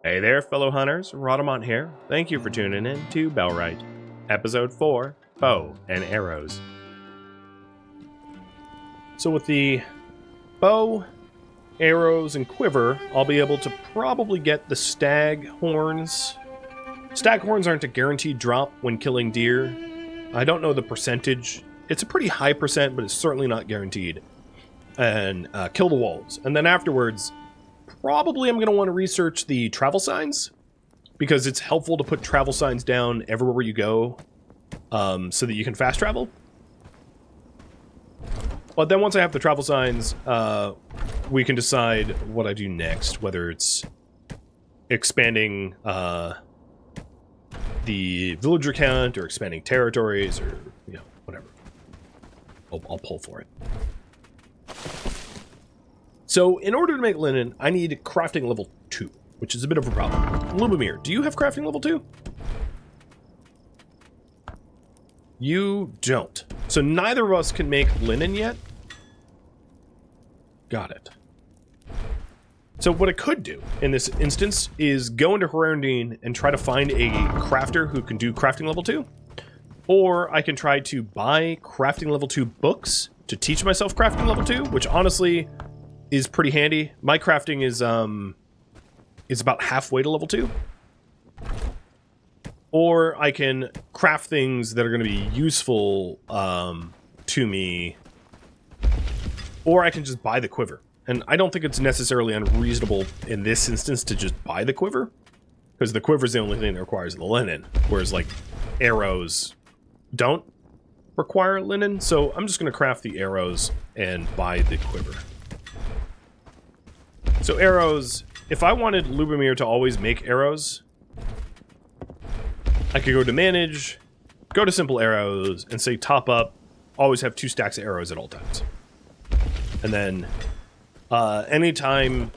Hey there, fellow hunters. Rhadamant here. Thank you for tuning in to Bellwright, Episode 4, Bow and Arrows. So with the bow, arrows, and quiver, I'll be able to probably get the stag horns. Stag horns aren't a guaranteed drop when killing deer. I don't know the percentage. It's a pretty high percent, but it's certainly not guaranteed. And kill the wolves. And then afterwards, probably I'm going to want to research the travel signs, because it's helpful to put travel signs down everywhere you go, so that you can fast travel. But then once I have the travel signs, we can decide what I do next, whether it's expanding the villager count or expanding territories or, you know, whatever. I'll pull for it. So, in order to make linen, I need crafting level 2, which is a bit of a problem. Bloomery, do you have crafting level 2? You don't. So neither of us can make linen yet. Got it. So what I could do in this instance is go into Rhadamant and try to find a crafter who can do crafting level 2. Or I can try to buy crafting level 2 books to teach myself crafting level 2, which honestly is pretty handy. My crafting is about halfway to level 2. Or I can craft things that are going to be useful to me. Or I can just buy the quiver. And I don't think it's necessarily unreasonable in this instance to just buy the quiver, because the quiver is the only thing that requires the linen, whereas like arrows don't require linen. So I'm just going to craft the arrows and buy the quiver. So arrows, if I wanted Lubomir to always make arrows, I could go to manage, go to simple arrows, and say top up, always have 2 stacks of arrows at all times. And then anytime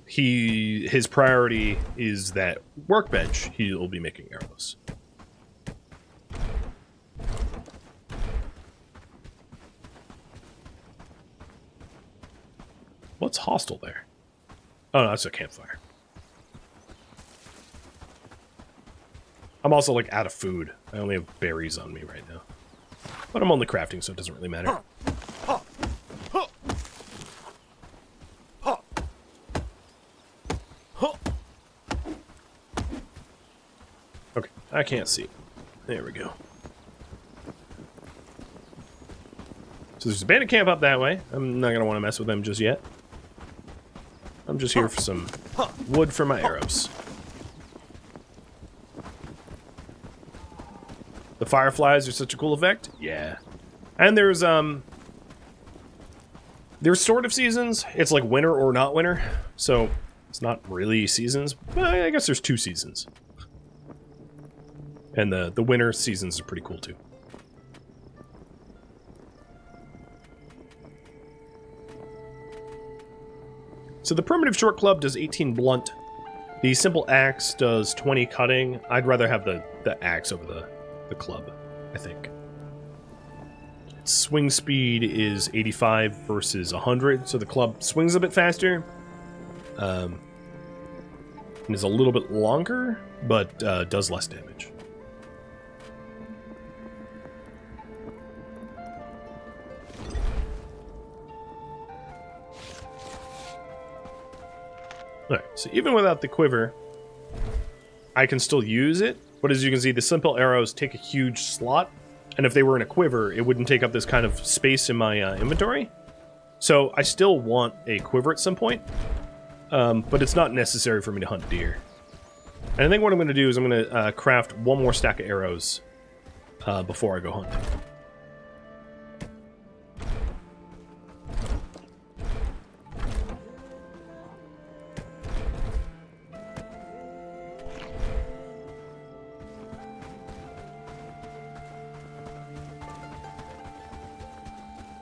his priority is that workbench, he'll be making arrows. What's hostile there? Oh, no, that's a campfire. I'm also, like, out of food. I only have berries on me right now. But I'm only crafting, so it doesn't really matter. Okay, I can't see. There we go. So there's a bandit camp up that way. I'm not going to want to mess with them just yet. I'm just here for some wood for my arrows. The fireflies are such a cool effect. Yeah. And there's sort of seasons. It's like winter or not winter. So it's not really seasons. But I guess there's 2 seasons. And the winter seasons are pretty cool too. So the primitive short club does 18 blunt. The simple axe does 20 cutting. I'd rather have the axe over the club, I think. Its swing speed is 85 versus 100, so the club swings a bit faster. And is a little bit longer, but does less damage. Alright, so even without the quiver, I can still use it, but as you can see, the simple arrows take a huge slot, and if they were in a quiver, it wouldn't take up this kind of space in my inventory. So I still want a quiver at some point, but it's not necessary for me to hunt deer. And I think what I'm going to do is I'm going to craft 1 more stack of arrows before I go hunting.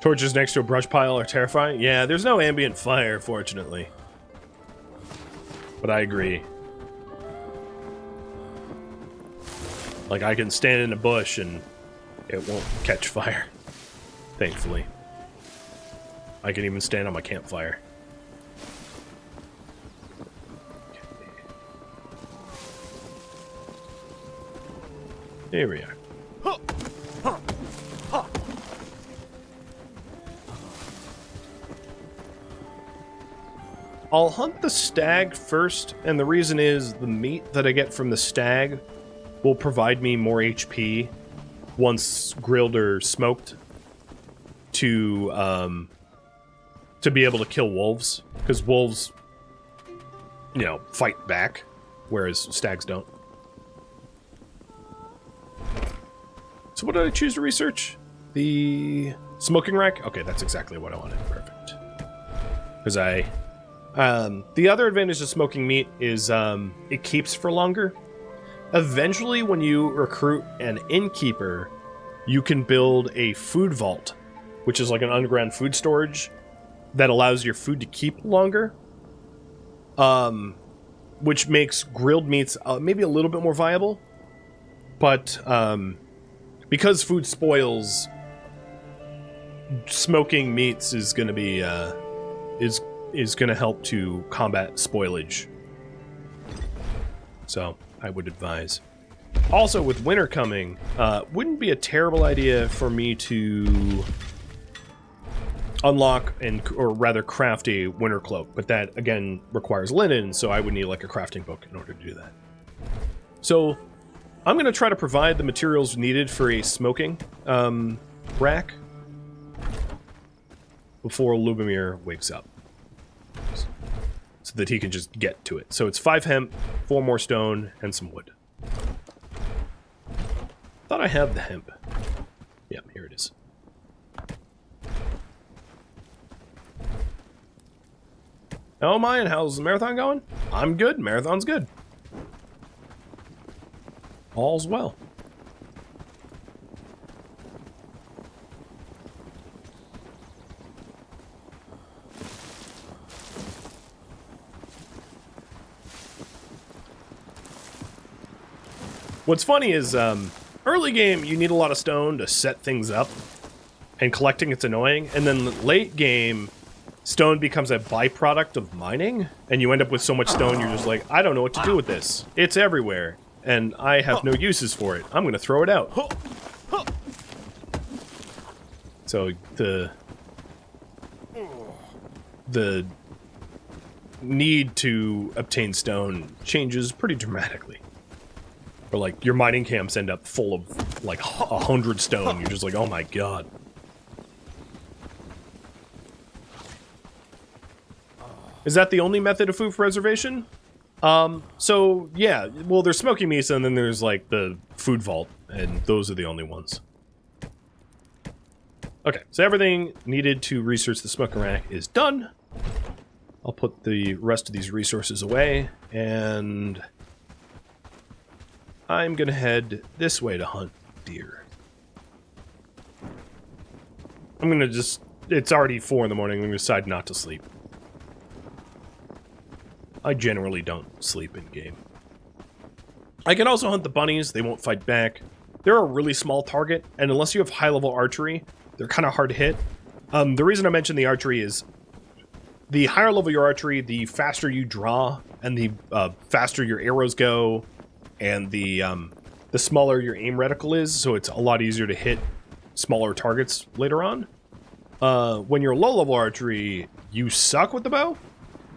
Torches next to a brush pile are terrifying. Yeah, there's no ambient fire, fortunately. But I agree. Like, I can stand in a bush and it won't catch fire. Thankfully. I can even stand on my campfire. Okay. Here we are. I'll hunt the stag first, and the reason is the meat that I get from the stag will provide me more HP once grilled or smoked to be able to kill wolves, because wolves, you know, fight back, whereas stags don't. So what did I choose to research? The smoking rack? Okay, that's exactly what I wanted. Perfect. Because the other advantage of smoking meat is it keeps for longer. Eventually, when you recruit an innkeeper, you can build a food vault, which is like an underground food storage that allows your food to keep longer. Which makes grilled meats maybe a little bit more viable. But because food spoils, smoking meats is going to be is going to help to combat spoilage. So I would advise. Also, with winter coming, wouldn't be a terrible idea for me to unlock or rather craft a winter cloak, but that again requires linen, so I would need like a crafting book in order to do that. So I'm going to try to provide the materials needed for a smoking rack before Lubomir wakes up, so that he can just get to it. So it's 5 hemp, 4 more stone, and some wood. Thought I had the hemp. Yep, here it is. Oh my, and how's the marathon going? I'm good. Marathon's good. All's well. What's funny is, early game, you need a lot of stone to set things up, and collecting it's annoying, and then late game, stone becomes a byproduct of mining, and you end up with so much stone, you're just like, I don't know what to do with this. It's everywhere, and I have no uses for it. I'm going to throw it out. So the need to obtain stone changes pretty dramatically. Or like your mining camps end up full of like 100 stone. You're just like, oh my god. Is that the only method of food preservation? So yeah, well there's smoking meats and then there's like the food vault, and those are the only ones. Okay, so everything needed to research the smoking rack is done. I'll put the rest of these resources away, and I'm gonna head this way to hunt deer. I'm gonna just... It's already 4 in the morning, I'm gonna decide not to sleep. I generally don't sleep in game. I can also hunt the bunnies, they won't fight back. They're a really small target, and unless you have high-level archery, they're kind of hard to hit. The reason I mention the archery is the higher level your archery, the faster you draw, and the faster your arrows go, and the smaller your aim reticle is, so it's a lot easier to hit smaller targets later on. When you're low-level archery, you suck with the bow.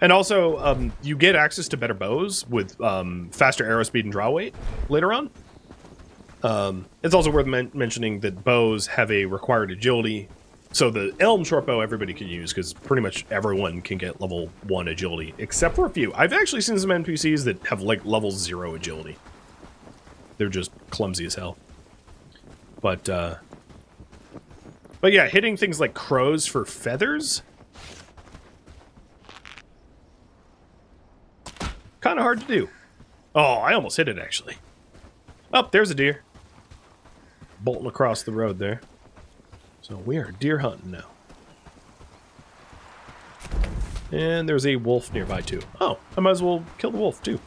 And also, you get access to better bows with faster arrow speed and draw weight later on. It's also worth mentioning that bows have a required agility. So the elm short bow everybody can use, because pretty much everyone can get level 1 agility, except for a few. I've actually seen some NPCs that have like level 0 agility. They're just clumsy as hell. But yeah, hitting things like crows for feathers, kind of hard to do. Oh, I almost hit it, actually. Oh, there's a deer. Bolting across the road there. So we are deer hunting now. And there's a wolf nearby, too. Oh, I might as well kill the wolf, too.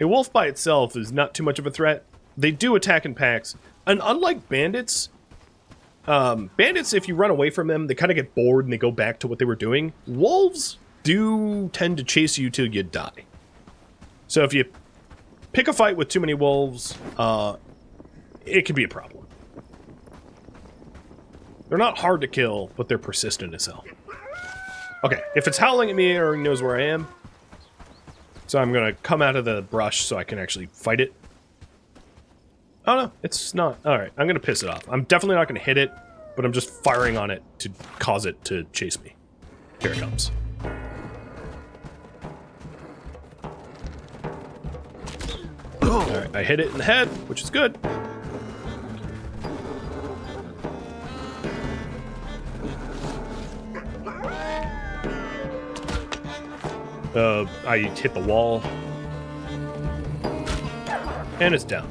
A wolf by itself is not too much of a threat. They do attack in packs. And unlike bandits, if you run away from them, they kind of get bored and they go back to what they were doing. Wolves do tend to chase you till you die. So if you pick a fight with too many wolves, it could be a problem. They're not hard to kill, but they're persistent as hell. Okay, if it's howling at me, it already knows where I am. So I'm gonna come out of the brush so I can actually fight it. Oh no, it's not. Alright, I'm gonna piss it off. I'm definitely not gonna hit it, but I'm just firing on it to cause it to chase me. Here it comes. Alright, I hit it in the head, which is good. I hit the wall. And it's down.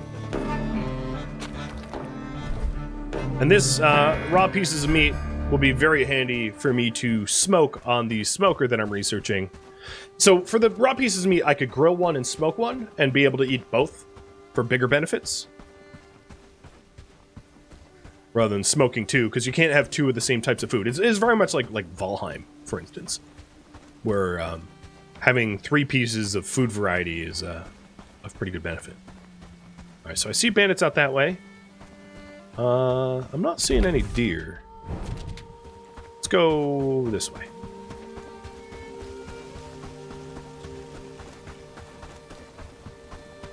And this raw pieces of meat will be very handy for me to smoke on the smoker that I'm researching. So for the raw pieces of meat, I could grill one and smoke one and be able to eat both for bigger benefits. Rather than smoking two, because you can't have two of the same types of food. It's very much like Valheim, for instance, where having 3 pieces of food variety is of pretty good benefit. Alright, so I see bandits out that way. I'm not seeing any deer. Let's go this way.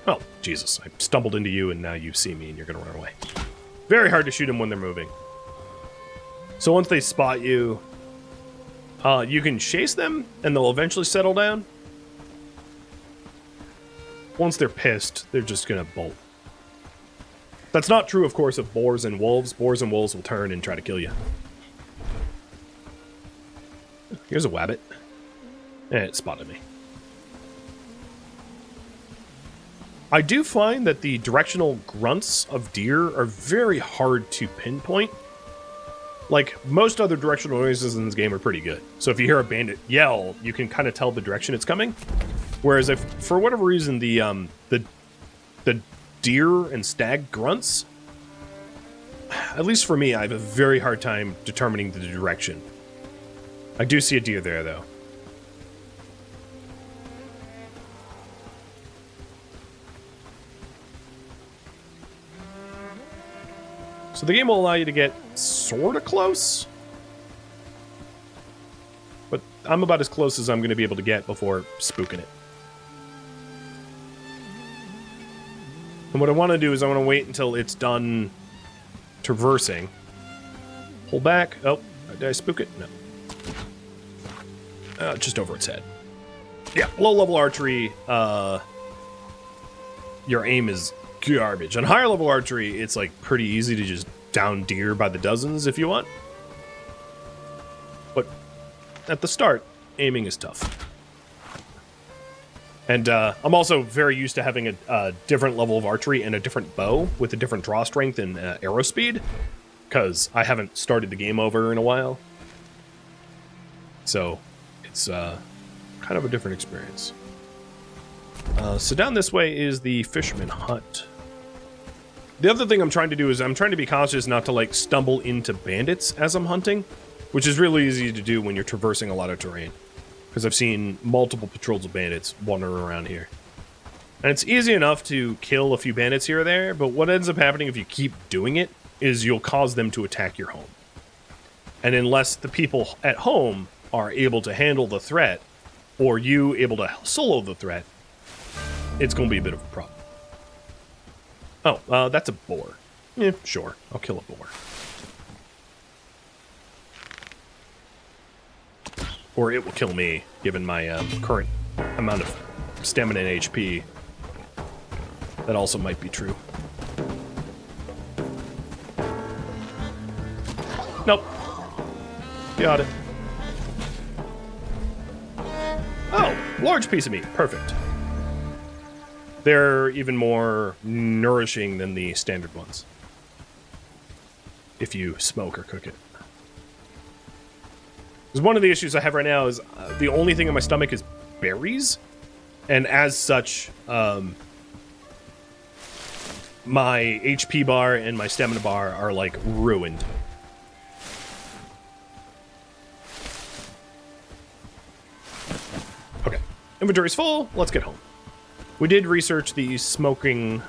Oh, Jesus. I stumbled into you and now you see me and you're gonna run away. Very hard to shoot them when they're moving. So once they spot you, you can chase them and they'll eventually settle down. Once they're pissed, they're just gonna bolt. That's not true, of course, of boars and wolves. Boars and wolves will turn and try to kill you. Here's a wabbit. And it spotted me. I do find that the directional grunts of deer are very hard to pinpoint. Like, most other directional noises in this game are pretty good. So if you hear a bandit yell, you can kind of tell the direction it's coming. Whereas if, for whatever reason, the deer and stag grunts, at least for me, I have a very hard time determining the direction. I do see a deer there, though. So the game will allow you to get sort of close. But I'm about as close as I'm going to be able to get before spooking it. And what I want to do is I want to wait until it's done traversing. Pull back. Oh, did I spook it? No. Just over its head. Yeah, low-level archery, your aim is garbage. On higher level archery, it's like pretty easy to just down deer by the dozens if you want. But at the start, aiming is tough. And I'm also very used to having a different level of archery and a different bow with a different draw strength and arrow speed, because I haven't started the game over in a while. So it's kind of a different experience. So down this way is the fisherman hut. The other thing I'm trying to do is I'm trying to be cautious not to like stumble into bandits as I'm hunting, which is really easy to do when you're traversing a lot of terrain. Because I've seen multiple patrols of bandits wandering around here. And it's easy enough to kill a few bandits here or there, but what ends up happening if you keep doing it is you'll cause them to attack your home. And unless the people at home are able to handle the threat, or you able to solo the threat, it's going to be a bit of a problem. Oh, that's a boar. Yeah, sure. I'll kill a boar. Or it will kill me, given my current amount of stamina and HP. That also might be true. Nope. Got it. Oh, large piece of meat. Perfect. They're even more nourishing than the standard ones, if you smoke or cook it. Because one of the issues I have right now is the only thing in my stomach is berries, and as such, my HP bar and my stamina bar are like ruined. Okay, inventory's full. Let's get home. We did research the smoking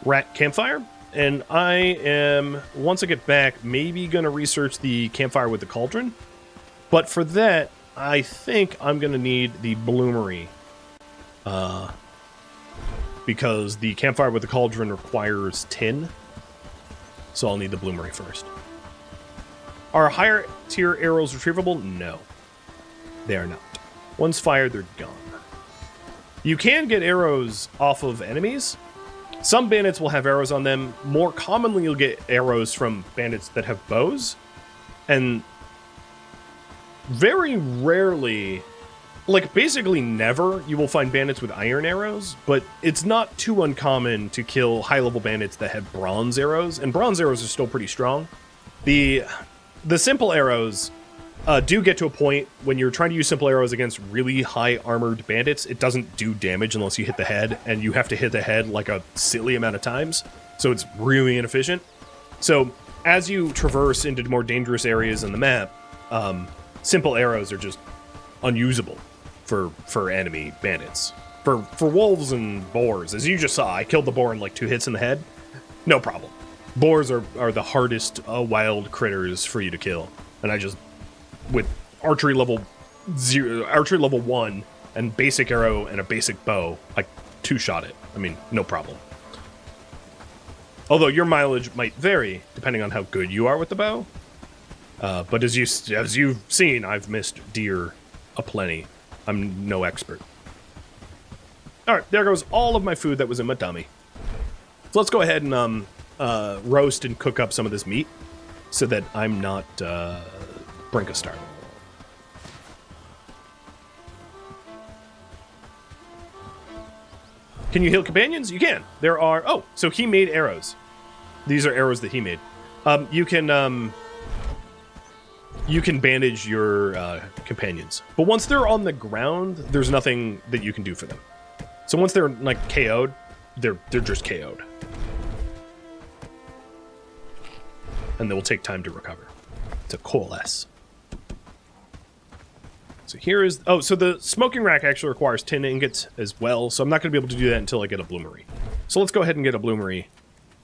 rat campfire, and I am, once I get back, maybe going to research the campfire with the cauldron. But for that, I think I'm going to need the bloomery. Because the campfire with the cauldron requires tin. So I'll need the bloomery first. Are higher tier arrows retrievable? No. They are not. Once fired, they're gone. You can get arrows off of enemies. Some bandits will have arrows on them. More commonly, you'll get arrows from bandits that have bows. And very rarely, like basically never, you will find bandits with iron arrows. But it's not too uncommon to kill high-level bandits that have bronze arrows. And bronze arrows are still pretty strong. The simple arrows do get to a point when you're trying to use simple arrows against really high armored bandits. It doesn't do damage unless you hit the head, and you have to hit the head like a silly amount of times. So it's really inefficient. So as you traverse into more dangerous areas in the map, simple arrows are just unusable for enemy bandits. For wolves and boars, as you just saw, I killed the boar in like 2 hits in the head. No problem. Boars are the hardest wild critters for you to kill, and I just, with archery level 1 and basic arrow and a basic bow, I 2-shot it. I mean, no problem. Although your mileage might vary depending on how good you are with the bow. But as you've seen, I've missed deer aplenty. I'm no expert. All right, there goes all of my food that was in my tummy. So let's go ahead and roast and cook up some of this meat so that I'm not brink of starve. Can you heal companions? You can. There are... Oh, so he made arrows. These are arrows that he made. You can bandage your companions. But once they're on the ground, there's nothing that you can do for them. So once they're, like, KO'd, they're just KO'd. And they will take time to recover. To coalesce. So here is... Oh, so the smoking rack actually requires tin ingots as well, so I'm not going to be able to do that until I get a bloomery. So let's go ahead and get a bloomery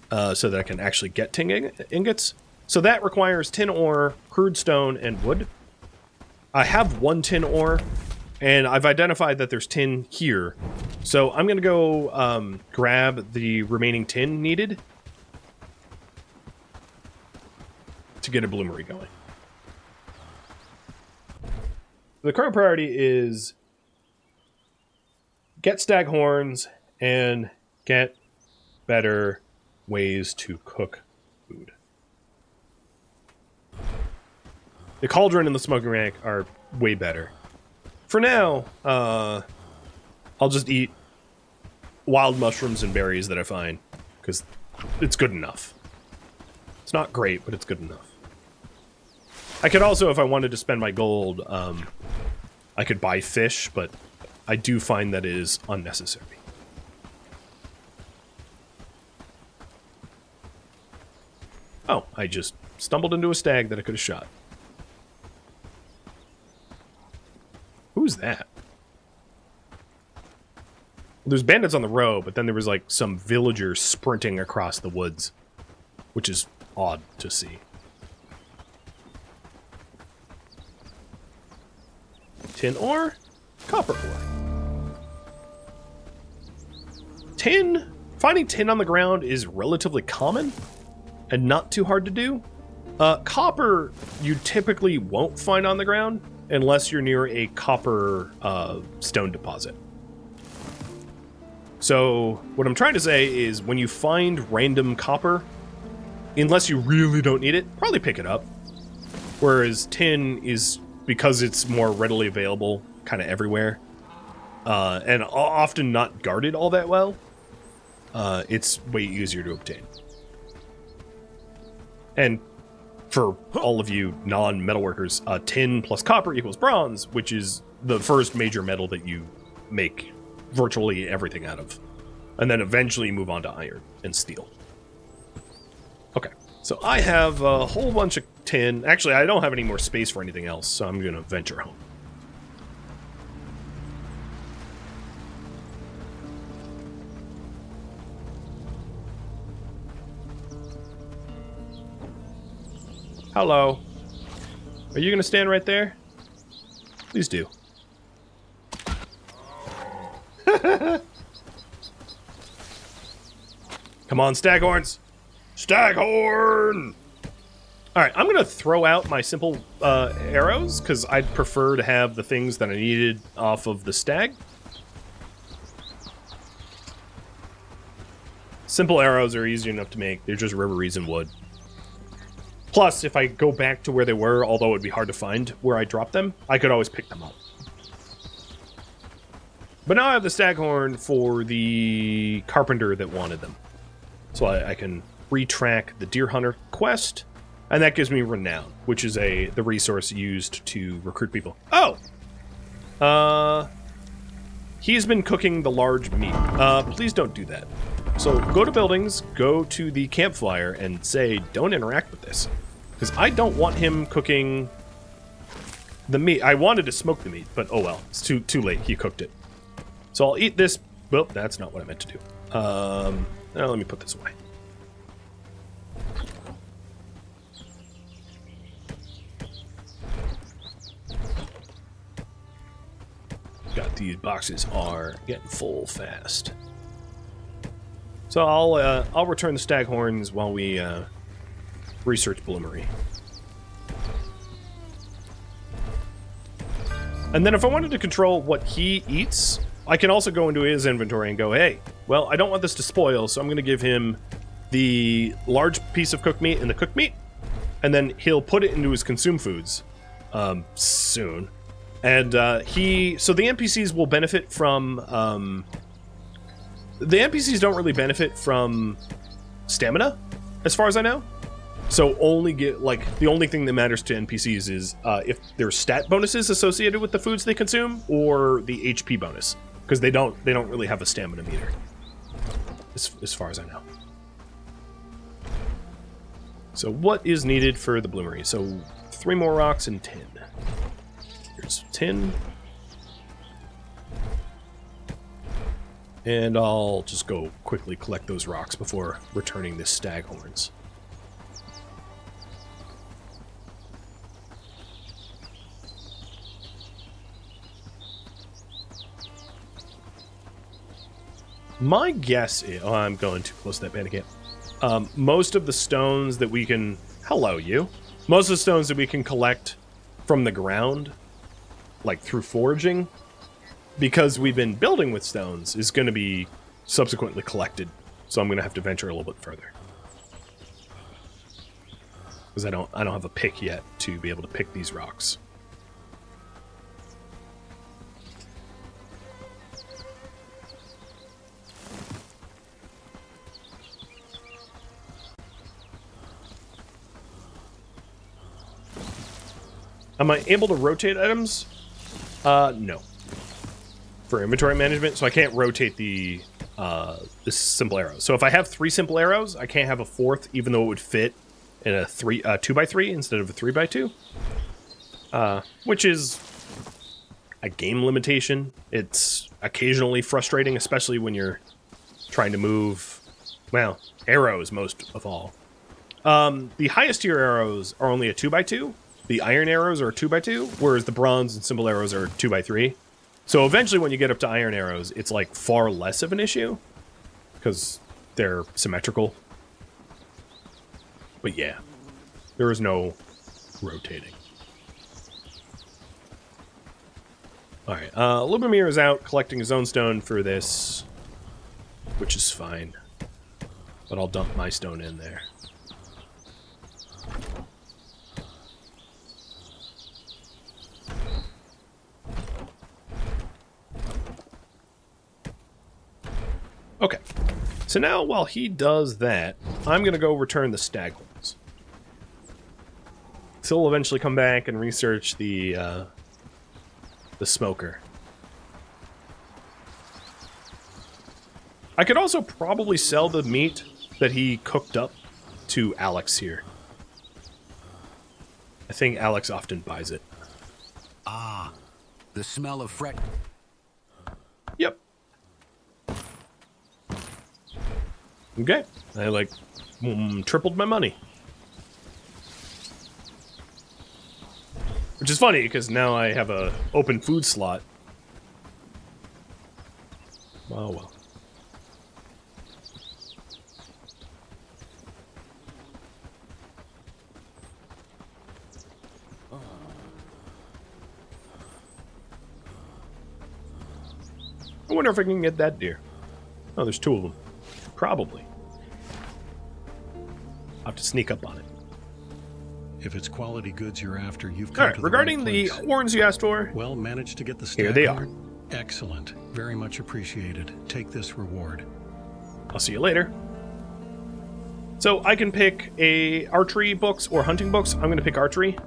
so that I can actually get tin ingots. So that requires tin ore, crude stone, and wood. I have 1 tin ore, and I've identified that there's tin here. So I'm going to go grab the remaining tin needed to get a bloomery going. The current priority is get stag horns and get better ways to cook food. The cauldron and the smoking rack are way better. For now, I'll just eat wild mushrooms and berries that I find, because it's good enough. It's not great, but it's good enough. I could also, if I wanted to spend my gold, I could buy fish, but I do find that it is unnecessary. Oh, I just stumbled into a stag that I could have shot. Who's that? There's bandits on the road, but then there was like some villagers sprinting across the woods, which is odd to see. Tin ore, copper ore. Tin, finding tin on the ground is relatively common and not too hard to do. Copper, you typically won't find on the ground unless you're near a copper stone deposit. So what I'm trying to say is when you find random copper, unless you really don't need it, probably pick it up. Whereas tin is, because it's more readily available kind of everywhere, and often not guarded all that well, it's way easier to obtain. And for all of you non-metalworkers, tin plus copper equals bronze, which is the first major metal that you make virtually everything out of. And then eventually move on to iron and steel. Okay, so I have a whole bunch of tin. Actually, I don't have any more space for anything else, so I'm going to venture home. Hello. Are you going to stand right there? Please do. Come on, staghorns! Staghorn! Alright, I'm going to throw out my simple arrows, because I'd prefer to have the things that I needed off of the stag. Simple arrows are easy enough to make. They're just riveries and wood. Plus, if I go back to where they were, although it would be hard to find where I dropped them, I could always pick them up. But now I have the staghorn for the carpenter that wanted them. So I can retrack the deer hunter quest, and that gives me renown, which is the resource used to recruit people. Oh! He's been cooking the large meat. Please don't do that. So go to buildings, go to the campfire, and say, don't interact with this. Because I don't want him cooking the meat. I wanted to smoke the meat, but oh well. It's too late. He cooked it. So I'll eat this. Well, that's not what I meant to do. Now let me put this away. God, these boxes are getting full fast. So I'll return the staghorns while we research bloomery. And then if I wanted to control what he eats, I can also go into his inventory and go, hey, well, I don't want this to spoil, so I'm going to give him the large piece of cooked meat and the cooked meat, and then he'll put it into his consume foods soon. And so the NPCs will benefit from... the NPCs don't really benefit from stamina, as far as I know. So only get, like, the only thing that matters to NPCs is if there's stat bonuses associated with the foods they consume, or the HP bonus, because they don't really have a stamina meter, as far as I know. So what is needed for the bloomery? So 3 more rocks and tin. Here's tin. And I'll just go quickly collect those rocks before returning the staghorns. My guess is... Oh, I'm going too close to that bandit camp. Most of the stones that we can... Hello, you. Most of the stones that we can collect from the ground, like through foraging, because we've been building with stones, is going to be subsequently collected. So I'm going to have to venture a little bit further. Because I don't have a pick yet to be able to pick these rocks. Am I able to rotate items? No. For inventory management, so I can't rotate the simple arrows. So if I have 3 simple arrows, I can't have a 4th, even though it would fit in a 2x3 instead of a 3x2. Which is a game limitation. It's occasionally frustrating, especially when you're trying to move, well, arrows most of all. The highest tier arrows are only a 2x2. The iron arrows are a 2x2, whereas the bronze and simple arrows are 2x3. So eventually when you get up to iron arrows, it's like far less of an issue, because they're symmetrical. But yeah, there is no rotating. Alright, Lubomir is out collecting his own stone for this, which is fine. But I'll dump my stone in there. Okay, so now while he does that, I'm going to go return the staghorns. So we'll eventually come back and research the smoker. I could also probably sell the meat that he cooked up to Alex here. I think Alex often buys it. Ah, the smell of fresh... Yep. Okay, I tripled my money. Which is funny, because now I have a open food slot. Oh, well. I wonder if I can get that deer. Oh, there's 2 of them. Probably. I'll have to sneak up on it. If it's quality goods you're after, you've come All right, to regarding the the right place. horns you asked for, Well, managed to get the here they are. staghorn? Excellent. Very much appreciated. Take this reward. I'll see you later. So I can pick archery books or hunting books. I'm going to pick archery.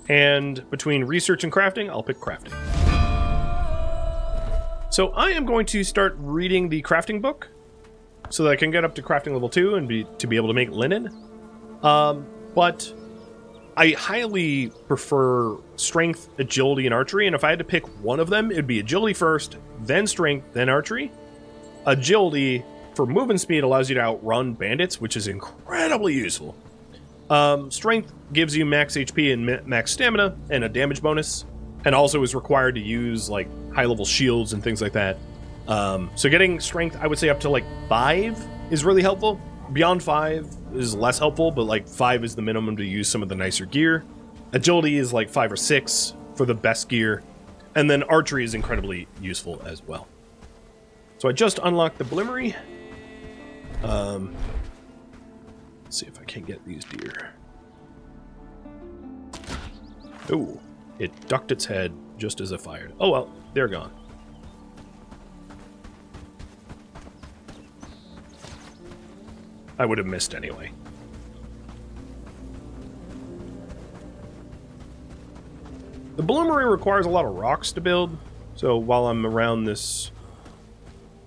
And between research and crafting, I'll pick crafting. So I am going to start reading the crafting book so that I can get up to crafting level 2 and be able to make linen. But I highly prefer strength, agility, and archery, and if I had to pick one of them, it would be agility first, then strength, then archery. Agility, for movement speed, allows you to outrun bandits, which is incredibly useful. Strength gives you max HP and max stamina, and a damage bonus, and also is required to use, like, high-level shields and things like that. So getting strength, I would say up to, like, 5 is really helpful. Beyond 5 is less helpful, but like 5 is the minimum to use some of the nicer gear. Agility is like 5 or 6 for the best gear. And then archery is incredibly useful as well. So I just unlocked the bloomery. Let's see if I can get these deer. Oh, it ducked its head just as I fired. Oh well, they're gone. I would have missed anyway. The bloomery requires a lot of rocks to build, so while I'm around this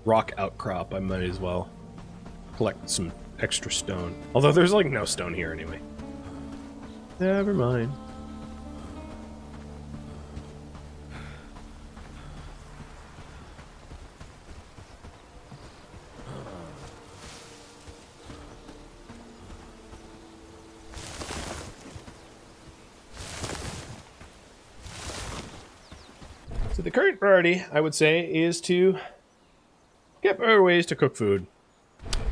rock outcrop, I might as well collect some extra stone. Although there's like no stone here anyway. Never mind. So the current priority, I would say, is to get better ways to cook food,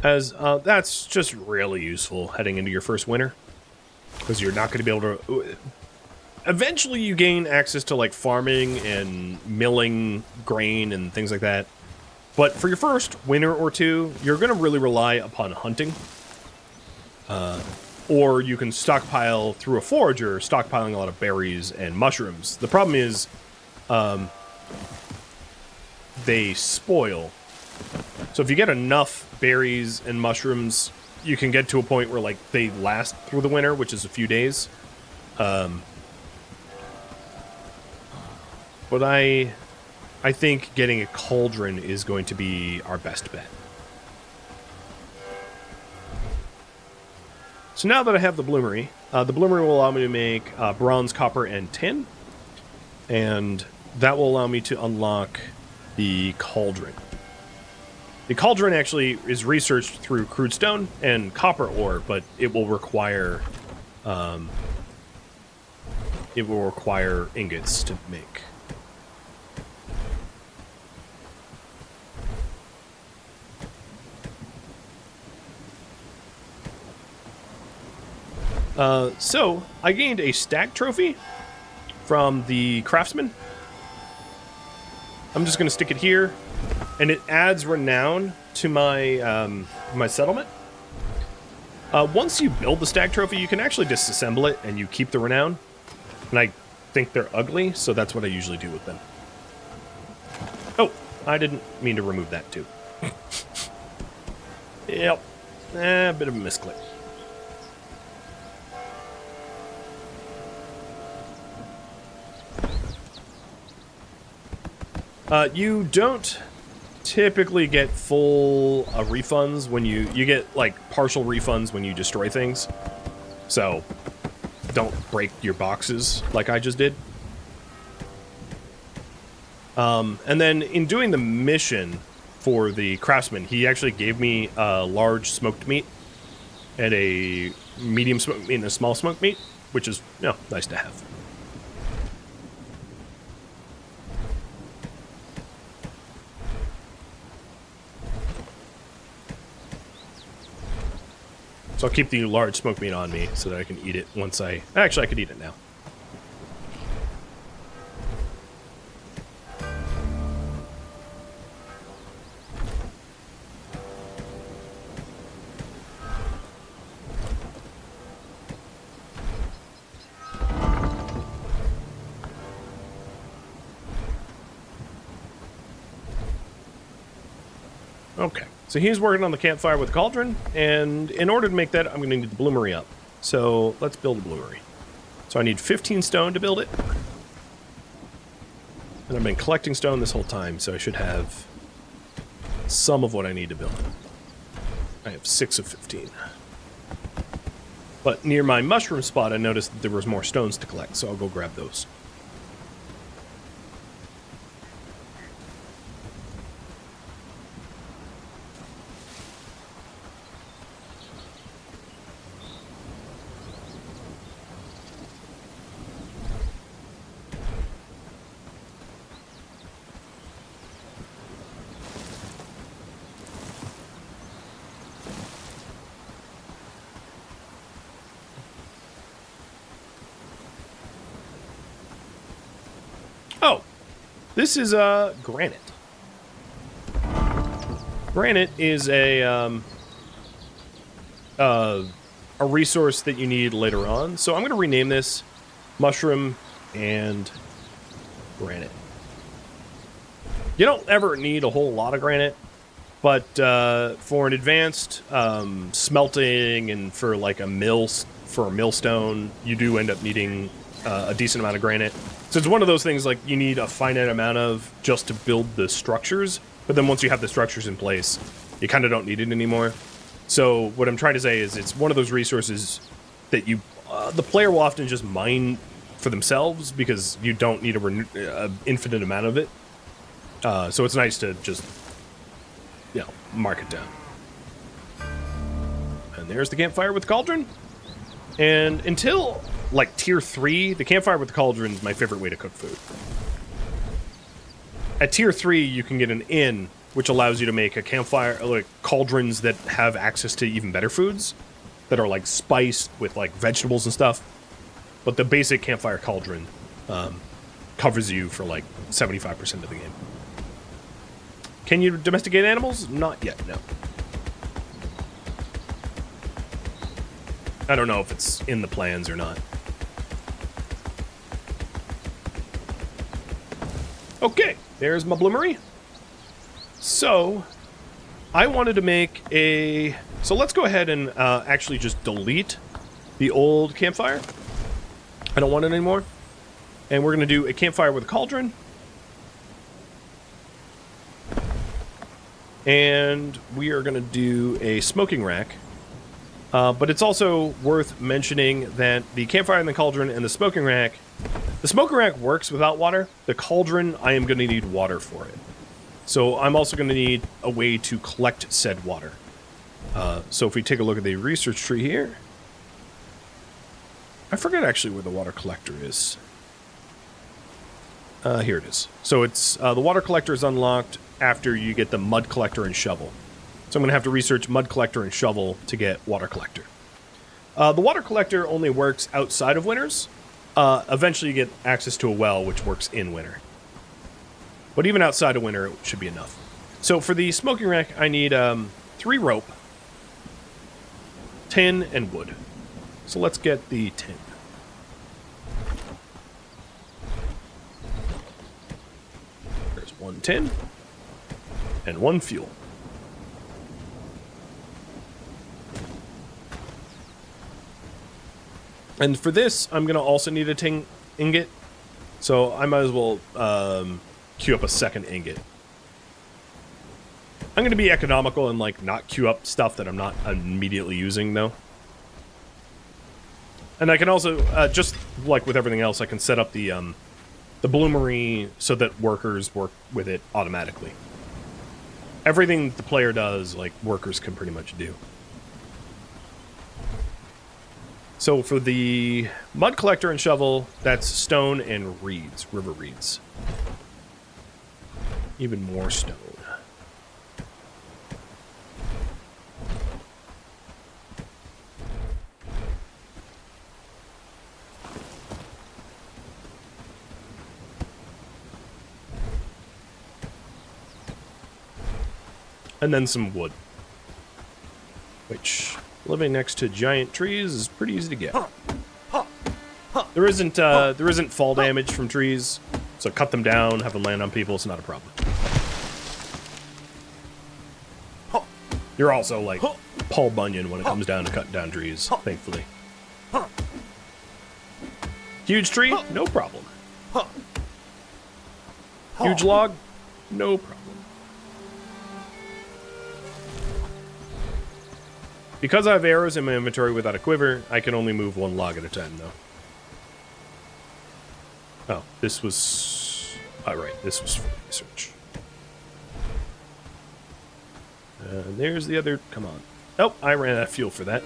as that's just really useful heading into your first winter, because you're not going to be able to... Eventually you gain access to like farming and milling grain and things like that, but for your first winter or two, you're going to really rely upon hunting, or you can stockpile through a forager, stockpiling a lot of berries and mushrooms. The problem is they spoil. So if you get enough berries and mushrooms, you can get to a point where like they last through the winter, which is a few days. But I think getting a cauldron is going to be our best bet. So now that I have the bloomery will allow me to make bronze, copper, and tin. And that will allow me to unlock the cauldron. The cauldron actually is researched through crude stone and copper ore, but it will require ingots to make. So I gained a stag trophy from the craftsman. I'm just going to stick it here, and it adds renown to my my settlement. Once you build the stag trophy, you can actually disassemble it, and you keep the renown. And I think they're ugly, so that's what I usually do with them. Oh, I didn't mean to remove that too. Yep, a bit of a misclick. You don't typically get full refunds when you get like partial refunds when you destroy things. So don't break your boxes like I just did. And then in doing the mission for the craftsman, he actually gave me a large smoked meat and a medium smoked meat and a small smoked meat. which is, you know, nice to have. So I'll keep the large smoked meat on me so that I can eat it once I... Actually, I could eat it now. Okay, so he's working on the campfire with the cauldron, and in order to make that, I'm going to need the bloomery up. So let's build a bloomery. So I need 15 stone to build it. And I've been collecting stone this whole time, so I should have some of what I need to build it. I have 6 of 15. But near my mushroom spot, I noticed that there was more stones to collect, so I'll go grab those. Oh, this is granite. Granite is a resource that you need later on. So I'm going to rename this mushroom and granite. You don't ever need a whole lot of granite, but for an advanced smelting and for like a millstone, you do end up needing a decent amount of granite. So it's one of those things like you need a finite amount of just to build the structures, but then once you have the structures in place, you kind of don't need it anymore. So what I'm trying to say is it's one of those resources that you, the player will often just mine for themselves because you don't need a infinite amount of it. So it's nice to just, you know, mark it down. And there's the campfire with the cauldron. And until like tier 3, the campfire with the cauldron is my favorite way to cook food. At tier 3, you can get an inn, which allows you to make a campfire, like cauldrons that have access to even better foods, that are like spiced with like vegetables and stuff. But the basic campfire cauldron covers you for like 75% of the game. Can you domesticate animals? Not yet, no. I don't know if it's in the plans or not. Okay, there's my bloomery. So, I wanted to make a... So let's go ahead and actually just delete the old campfire. I don't want it anymore. And we're going to do a campfire with a cauldron. And we are going to do a smoking rack. But it's also worth mentioning that the campfire and the cauldron and the smoking rack works without water. The cauldron, I am going to need water for it. So I'm also going to need a way to collect said water. So if we take a look at the research tree here, I forget actually where the water collector is. Here it is. So it's the water collector is unlocked after you get the mud collector and shovel. So I'm going to have to research mud collector and shovel to get water collector. The water collector only works outside of winters. Eventually you get access to a well, which works in winter. But even outside of winter, it should be enough. So for the smoking rack, I need 3 rope, tin, and wood. So let's get the tin. There's 1 tin and 1 fuel. And for this, I'm going to also need a tin ingot. So I might as well queue up a second ingot. I'm going to be economical and like not queue up stuff that I'm not immediately using, though. And I can also, just like with everything else, I can set up the bloomery so that workers work with it automatically. Everything the player does, like, workers can pretty much do. So for the mud collector and shovel, that's stone and reeds, river reeds. Even more stone. And then some wood, which living next to giant trees is pretty easy to get. There isn't fall damage from trees, so cut them down, have them land on people. It's not a problem. You're also like Paul Bunyan when it comes down to cutting down trees, thankfully. Huge tree, no problem. Huge log, no problem. Because I have arrows in my inventory without a quiver, I can only move one log at a time, though. Oh, this was... Oh, right, this was for research. There's the other... Come on. Nope, I ran out of fuel for that.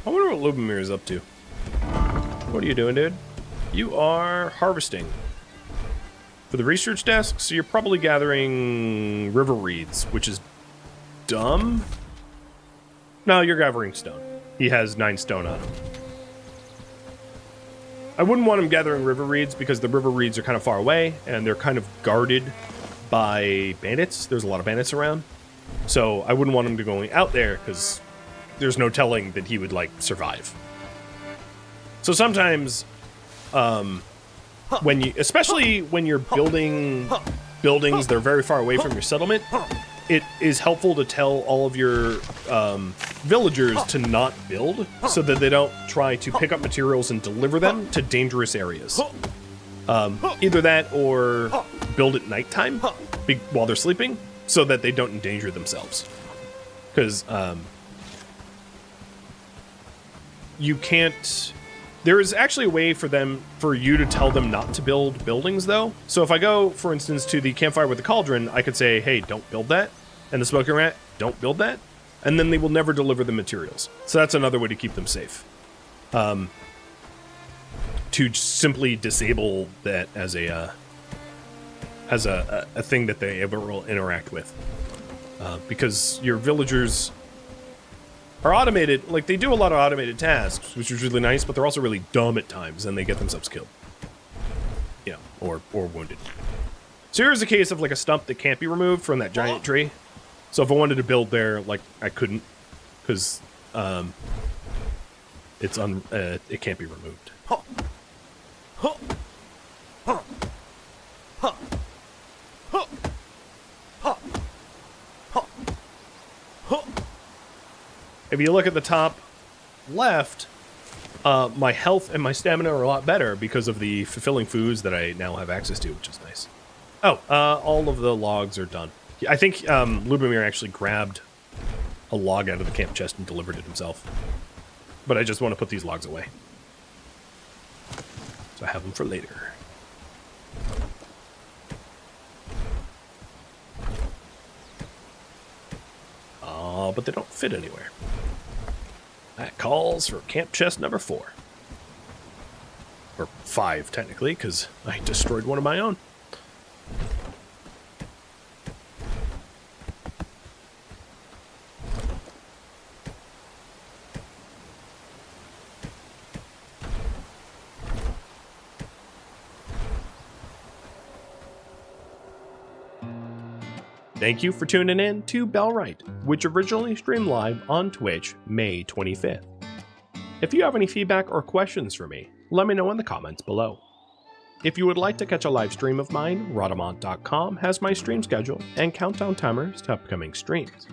I wonder what Bloomery is up to. What are you doing, dude? You are harvesting. For the research desk, so you're probably gathering river reeds, which is dumb. No, you're gathering stone. He has 9 stone on him. I wouldn't want him gathering river reeds because the river reeds are kind of far away and they're kind of guarded by bandits. There's a lot of bandits around. So I wouldn't want him to going out there because there's no telling that he would, like, survive. So sometimes, especially when you're building buildings that are very far away from your settlement, it is helpful to tell all of your villagers to not build so that they don't try to pick up materials and deliver them to dangerous areas. Either that or build at nighttime while they're sleeping so that they don't endanger themselves. Because you can't... There is actually a way for you to tell them not to build buildings, though. So if I go, for instance, to the campfire with the cauldron, I could say, hey, don't build that. And the smoking rat, don't build that. And then they will never deliver the materials. So that's another way to keep them safe. To simply disable that as a thing that they ever will interact with. Because your villagers are automated, like, they do a lot of automated tasks, which is really nice, but they're also really dumb at times, and they get themselves killed. You know, or wounded. So here's a case of, like, a stump that can't be removed from that giant tree. So if I wanted to build there, like, I couldn't, because it can't be removed. If you look at the top left, my health and my stamina are a lot better because of the fulfilling foods that I now have access to, which is nice. Oh, all of the logs are done. I think Bloomery actually grabbed a log out of the camp chest and delivered it himself. But I just want to put these logs away. So I have them for later. Oh, but they don't fit anywhere. That calls for camp chest number 4. Or 5, technically, because I destroyed one of my own. Thank you for tuning in to Bellwright, which originally streamed live on Twitch May 25th. If you have any feedback or questions for me, let me know in the comments below. If you would like to catch a live stream of mine, Rhadamant.com has my stream schedule and countdown timers to upcoming streams.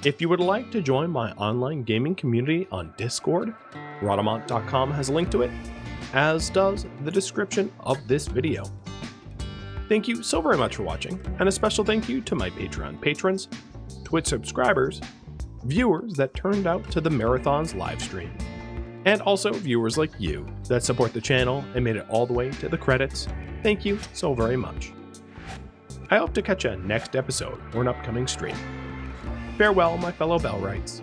If you would like to join my online gaming community on Discord, Rhadamant.com has a link to it, as does the description of this video. Thank you so very much for watching, and a special thank you to my Patreon patrons, Twitch subscribers, viewers that turned out to the marathon's live stream, and also viewers like you that support the channel and made it all the way to the credits. Thank you so very much. I hope to catch you next episode or an upcoming stream. Farewell, my fellow Bellwrights.